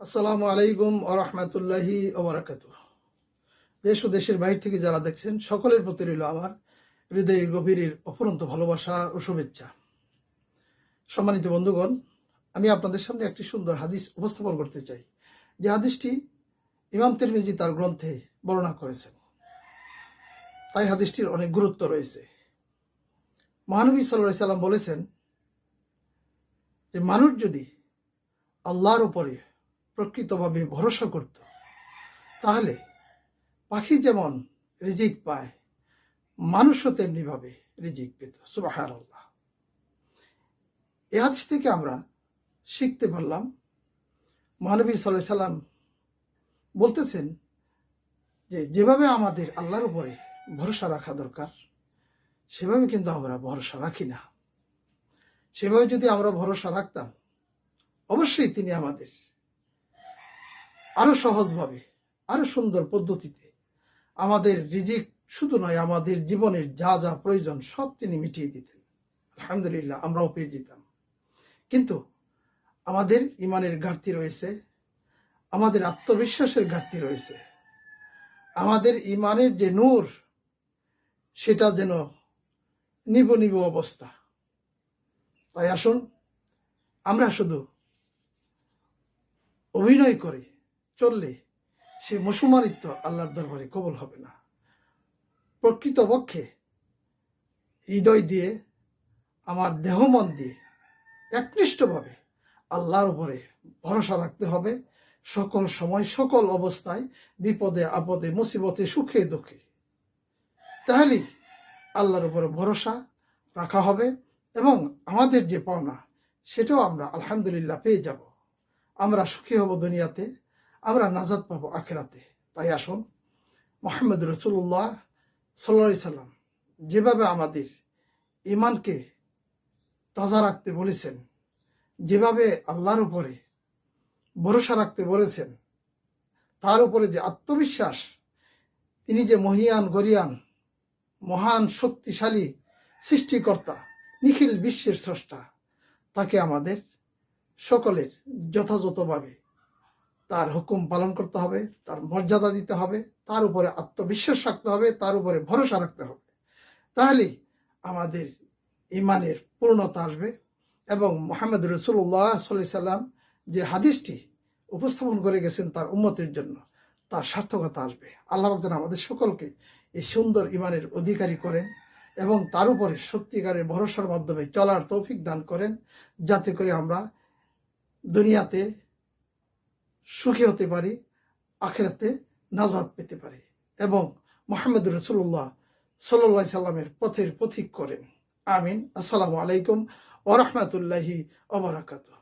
আসসালামু আলাইকুম ওয়া রাহমাতুল্লাহি ওয়া বারাকাতুহু। দেশ ও দেশের বাইরে থেকে যারা দেখছেন সকলের প্রতি রইল আমার হৃদয়ের গভীরের অফুরন্ত ভালোবাসা ও শুভেচ্ছা। সম্মানিত বন্ধুগণ, আমি আপনাদের সামনে একটি সুন্দর হাদিস উপস্থাপন করতে চাই, যে হাদিসটি ইমাম তিরমিজি তার গ্রন্থে বর্ণনা করেছেন। তাই হাদিসটির অনেক গুরুত্ব রয়েছে। মহানবী সাল্লাল্লাহু আলাইহি সাল্লাম বলেছেন যে মানুষ যদি আল্লাহর উপরে প্রকৃতভাবে ভরসা করত, তাহলে পাখি যেমন রিজিক পায়, মানুষও তেমনি ভাবে রিজিক পেত। সুবহানাল্লাহ। এই হাদিস থেকে আমরা শিখতে পারলাম, মহানবী সাল্লাল্লাহু আলাইহি সাল্লাম বলতেছেন যে যেভাবে আমাদের আল্লাহর উপরে ভরসা রাখা দরকার, সেভাবে কিন্তু আমরা ভরসা রাখি না। সেভাবে যদি আমরা ভরসা রাখতাম, অবশ্যই তিনি আমাদের আরো সহজভাবে, আরো সুন্দর পদ্ধতিতে আমাদের রিজিক শুধু নয়, আমাদের জীবনের যা যা প্রয়োজন সব তিনি মিটিয়ে দিতেন। আলহামদুলিল্লাহ, আমরাও পেয়ে যেতাম। কিন্তু আমাদের ইমানের ঘাটতি রয়েছে, আমাদের আত্মবিশ্বাসের ঘাটতি রয়েছে, আমাদের ইমানের যে নূর সেটা যেন নিবু নিবু অবস্থা। তাই আসুন, আমরা শুধু অভিনয় করে চললে সে মুসলমানিত্ব আল্লাহর দরবারে কবুল হবে না। প্রকৃতপক্ষে হৃদয় দিয়ে, আমার দেহ মন দিয়ে একনিষ্ঠভাবে আল্লাহর উপরে ভরসা রাখতে হবে, সকল সময়, সকল অবস্থায়, বিপদে আপদে, মুসিবতে, সুখে দুঃখে। তাহলেই আল্লাহর উপরে ভরসা রাখা হবে এবং আমাদের যে পাওনা সেটাও আমরা আলহামদুলিল্লাহ পেয়ে যাব। আমরা সুখী হব দুনিয়াতে, আমরা নাজাত পাবো আখিরাতে। তাই আসুন, মুহাম্মদ রাসূলুল্লাহ সাল্লাল্লাহু আলাইহি সাল্লাম যেভাবে আমাদের ঈমানকে তাজা রাখতে বলেছেন, যেভাবে আল্লাহর উপরে ভরসা রাখতে বলেছেন, তার উপরে যে আত্মবিশ্বাস, তিনি যে মহিয়ান গরিয়ান, মহান শক্তিশালী সৃষ্টিকর্তা, নিখিল বিশ্বের স্রষ্টা, তাকে আমাদের সকলের যথাযথভাবে তার হুকুম পালন করতে হবে, তার মর্যাদা দিতে হবে, তার উপরে আত্মবিশ্বাস রাখতে হবে, তার উপরে ভরসা রাখতে হবে। তাহলেই আমাদের ইমানের পূর্ণতা আসবে এবং মুহাম্মদ রাসূলুল্লাহ সাল্লাল্লাহু আলাইহি সাল্লাম যে হাদিসটি উপস্থাপন করে গেছেন তার উম্মতের জন্য, তার সার্থকতা আসবে। আল্লাহ পাক যেন আমাদের সকলকে এই সুন্দর ইমানের অধিকারী করেন এবং তার উপরে সত্যিকারের ভরসার মাধ্যমে চলার তৌফিক দান করেন, যাতে করে আমরা দুনিয়াতে সুখী হতে পারি, আখিরাতে নাজাত পেতে পারি এবং মুহাম্মদ রাসূলুল্লাহ সাল্লাল্লাহু আলাইহি সাল্লামের পথের পথিক করেন। আমিন। আসসালামু আলাইকুম ওয়া রাহমাতুল্লাহি ওয়া বারাকাতুহু।